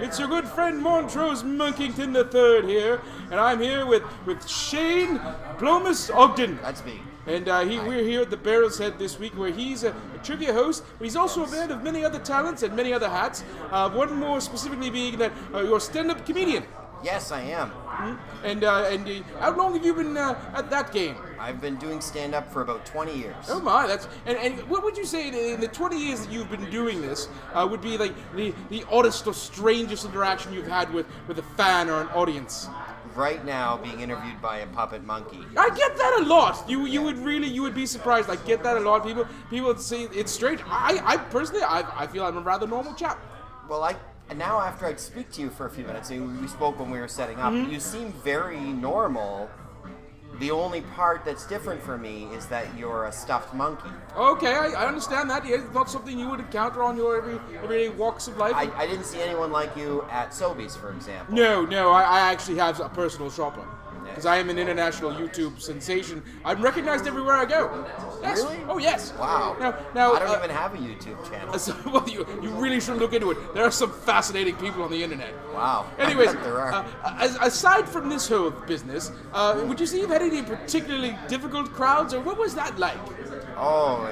It's your good friend Montrose Monkington III here, and I'm here with Shane Plomus Ogden. That's me. And we're here at the Barrel's Head this week, where he's a trivia host, but he's also a man of many other talents and many other hats. One more specifically being that you're a stand-up comedian. Yes, I am. Mm-hmm. And how long have you been at that game? I've been doing stand-up for about 20 years. Oh my, that's and what would you say in the 20 years that you've been doing this would be like the oddest or strangest interaction you've had with a fan or an audience? Right now, being interviewed by a puppet monkey. I get that a lot. You would be surprised. I get that a lot. People would say it's strange. I personally feel I'm a rather normal chap. Well, now after I speak to you for a few minutes, we spoke when we were setting up. You seem very normal. The only part that's different for me is that you're a stuffed monkey. Okay, I understand that. Yeah, it's not something you would encounter on your everyday walks of life. I didn't see anyone like you at Sobeys, for example. No, I actually have a personal shopper. Because I am an international YouTube sensation. I'm recognized everywhere I go. Yes. Really? Oh, yes. Wow. Now, I don't even have a YouTube channel. Well, you really should look into it. There are some fascinating people on the internet. Wow. Anyways, I bet there are. Aside from this whole business, would you say you've had any particularly difficult crowds, or what was that like? Oh,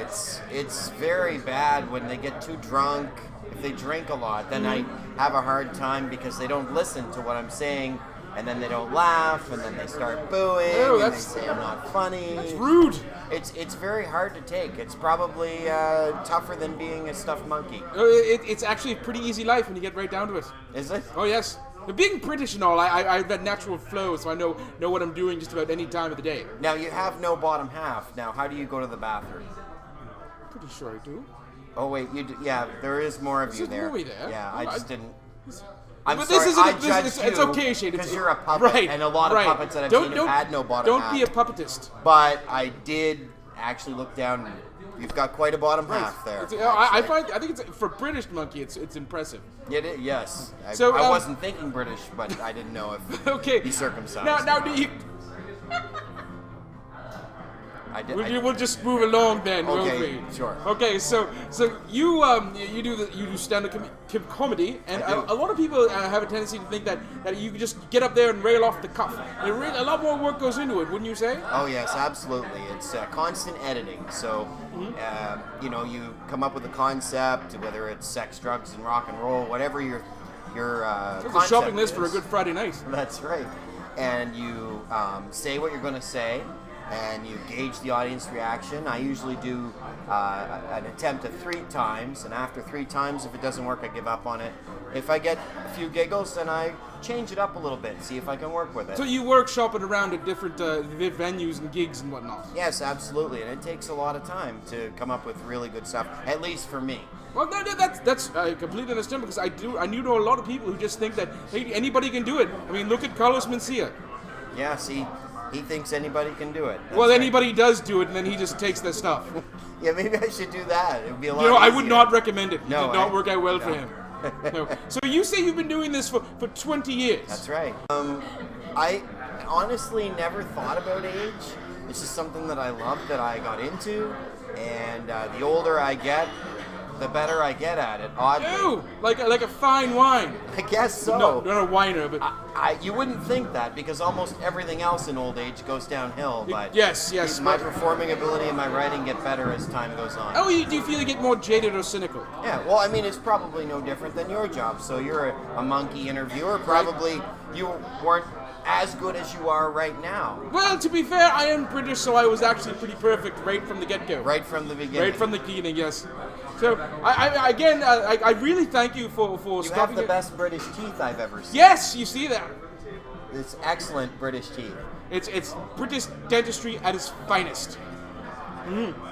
it's very bad when they get too drunk. If they drink a lot, then I have a hard time because they don't listen to what I'm saying. And then they don't laugh, and then they start booing, and they say I'm not funny. That's rude. It's very hard to take. It's probably tougher than being a stuffed monkey. It's actually a pretty easy life when you get right down to it. Is it? Oh, yes. But being British and all, I've got natural flow, so I know what I'm doing just about any time of the day. Now, you have no bottom half. Now, how do you go to the bathroom? Pretty sure I do. Oh, wait, you do, yeah, there is more of you there. Movie there. Yeah, I just didn't... I'm but sorry, it's okay, Shane. Because you're a puppet, right, and a lot of puppets that I've seen have had no bottom half. Don't be a puppetist. But I did actually look down. You've got quite a bottom half there. I think it's for British monkey. It's impressive. Yes. So I wasn't thinking British, but I didn't know if okay. be circumcised. Now do you? We'll just move along then, won't we? Sure. Okay, so you do stand-up comedy, and a lot of people have a tendency to think that you can just get up there and rail off the cuff. A lot more work goes into it, wouldn't you say? Oh yes, absolutely. It's constant editing. So you come up with a concept, whether it's sex, drugs, and rock and roll, whatever your It's a shopping list for a good Friday night. That's right. And you say what you're going to say. And you gauge the audience reaction. I usually do an attempt at 3 times, and after 3 times, if it doesn't work, I give up on it. If I get a few giggles, then I change it up a little bit, see if I can work with it. So you workshop it around at different venues and gigs and whatnot? Yes, absolutely, and it takes a lot of time to come up with really good stuff, at least for me. Well, that's I completely understand, because I know a lot of people who just think that, hey, anybody can do it. I mean, look at Carlos Mencia. Yeah, see, he thinks anybody can do it. That's well, right. Anybody does do it, and then he just takes their stuff. Yeah, maybe I should do that. It would be a lot easier. I would not recommend it. It No, did not work out well for him. No. So you say you've been doing this for 20 years. That's right. I honestly never thought about age. It's just something that I love, that I got into, and the older I get, the better I get at it. Oddly. Ew, like a fine wine. I guess so. No, not a whiner, but you wouldn't think that, because almost everything else in old age goes downhill. But yes. My performing ability and my writing get better as time goes on. Oh, do you feel you get more jaded or cynical? Yeah. Well, I mean, it's probably no different than your job. So you're a monkey interviewer. Probably you weren't as good as you are right now. Well, to be fair, I am British, so I was actually pretty perfect right from the get-go. Right from the beginning. Right from the beginning, yes. So, I really thank you for You have the best British teeth I've ever seen. Yes, you see that. It's excellent British teeth. It's British dentistry at its finest.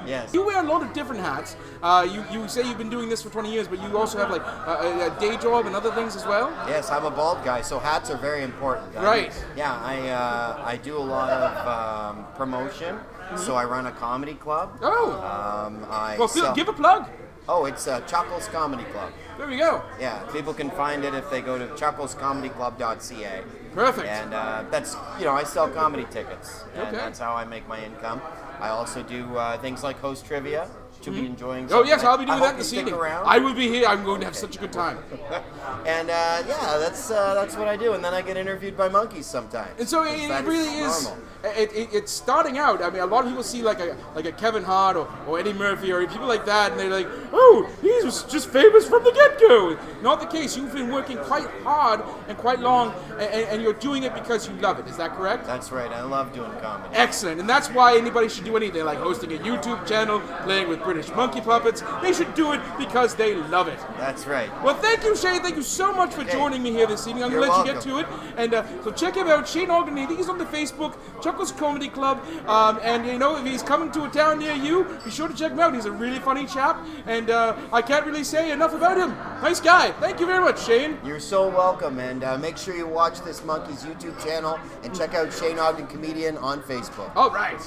Yes. You wear a lot of different hats. You say you've been doing this for 20 years, but you also have like a day job and other things as well? Yes, I'm a bald guy, so hats are very important. Right. I do a lot of promotion, so I run a comedy club. Oh! Give a plug! Oh, it's Chuckles Comedy Club. There we go. Yeah, people can find it if they go to chucklescomedyclub.ca. Perfect. And that's, I sell comedy tickets, and that's how I make my income. I also do things like host trivia, to be enjoying. Oh yes, something. I'll be doing I that hope you this stick evening. around. I will be here. I'm going to have such a good time. And yeah, that's what I do. And then I get interviewed by monkeys sometimes. And so 'cause it that really is. normal. It's starting out. I mean, a lot of people see like a Kevin Hart or Eddie Murphy or people like that, and they're like, oh, he's just famous from the get-go. Not the case. You've been working quite hard and quite long, and you're doing it because you love it. Is that correct? That's right. I love doing comedy. Excellent, and that's why anybody should do anything like hosting a YouTube channel, playing with British monkey puppets. They should do it because they love it. That's right. Well, thank you, Shane. Thank you so much for joining me here this evening. I'm going to let you get to it. And so check him out, Shane Ogden. I think he's on the Facebook, Chuckles Comedy Club. And, you know, if he's coming to a town near you, be sure to check him out. He's a really funny chap. And I can't really say enough about him. Nice guy. Thank you very much, Shane. You're so welcome. And make sure you watch this monkey's YouTube channel and check out Shane Ogden Comedian on Facebook. All right.